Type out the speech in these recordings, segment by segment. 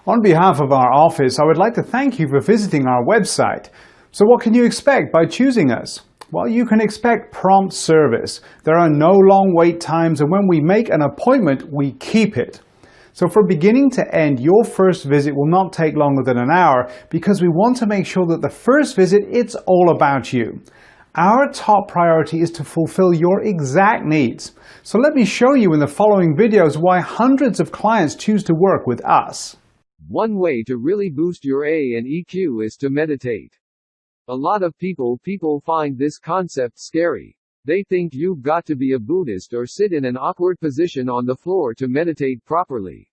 On behalf of our office, I would like to thank you for visiting our website. So what can you expect by choosing us? Well, you can expect prompt service. There are no long wait times, and when we make an appointment, we keep it. So from beginning to end, your first visit will not take longer than an hour because we want to make sure that the first visit, it's all about you. Our top priority is to fulfill your exact needs. So let me show you in the following videos why hundreds of clients choose to work with us. One way to really boost your A and EQ is to meditate. A lot of people find this concept scary. They think you've got to be a Buddhist or sit in an awkward position on the floor to meditate properly.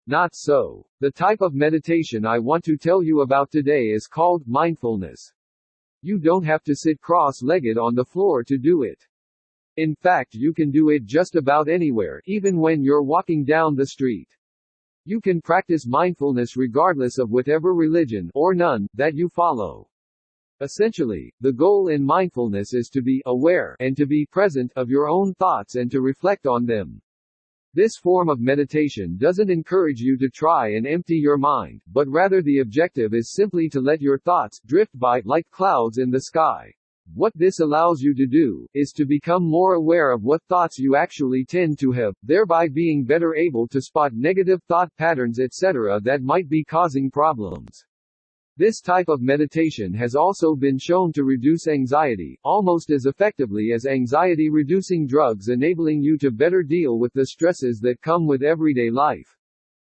Not so. The type of meditation I want to tell you about today is called mindfulness. You don't have to sit cross-legged on the floor to do it. In fact, you can do it just about anywhere, even when you're walking down the street. You can practice mindfulness regardless of whatever religion, or none, that you follow. Essentially, the goal in mindfulness is to be aware and to be present of your own thoughts and to reflect on them. This form of meditation doesn't encourage you to try and empty your mind, but rather the objective is simply to let your thoughts drift by like clouds in the sky. What this allows you to do is to become more aware of what thoughts you actually tend to have, thereby being better able to spot negative thought patterns, etc. that might be causing problems. This type of meditation has also been shown to reduce anxiety, almost as effectively as anxiety-reducing drugs, enabling you to better deal with the stresses that come with everyday life.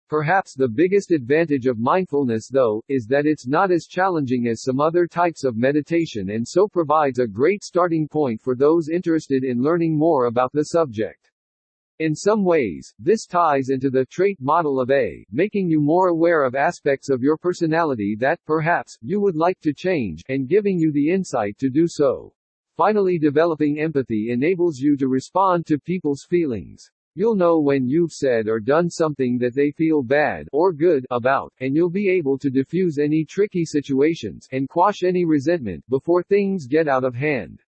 Perhaps the biggest advantage of mindfulness, though, is that it's not as challenging as some other types of meditation and so provides a great starting point for those interested in learning more about the subject. In some ways, this ties into the trait model of A, making you more aware of aspects of your personality that, perhaps, you would like to change, and giving you the insight to do so. Finally, developing empathy enables you to respond to people's feelings. You'll know when you've said or done something that they feel bad, or good, about, and you'll be able to diffuse any tricky situations, and quash any resentment, before things get out of hand.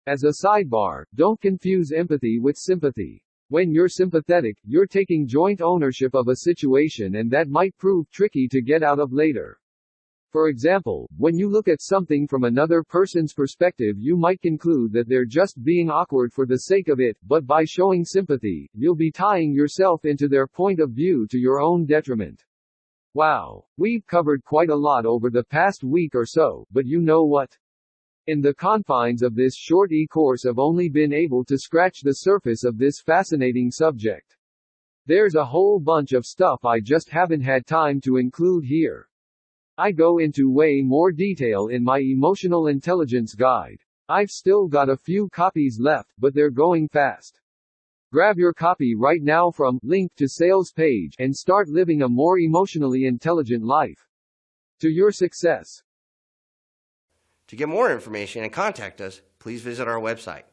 As a sidebar, don't confuse empathy with sympathy. When you're sympathetic, you're taking joint ownership of a situation, and that might prove tricky to get out of later. For example, when you look at something from another person's perspective, you might conclude that they're just being awkward for the sake of it, but by showing sympathy, you'll be tying yourself into their point of view to your own detriment. Wow, we've covered quite a lot over the past week or so, but you know what? In the confines of this short e-course, I've only been able to scratch the surface of this fascinating subject. There's a whole bunch of stuff I just haven't had time to include here. I go into way more detail in my emotional intelligence guide. I've still got a few copies left, but they're going fast. Grab your copy right now from link to sales page and start living a more emotionally intelligent life. To your success. To get more information and contact us, please visit our website.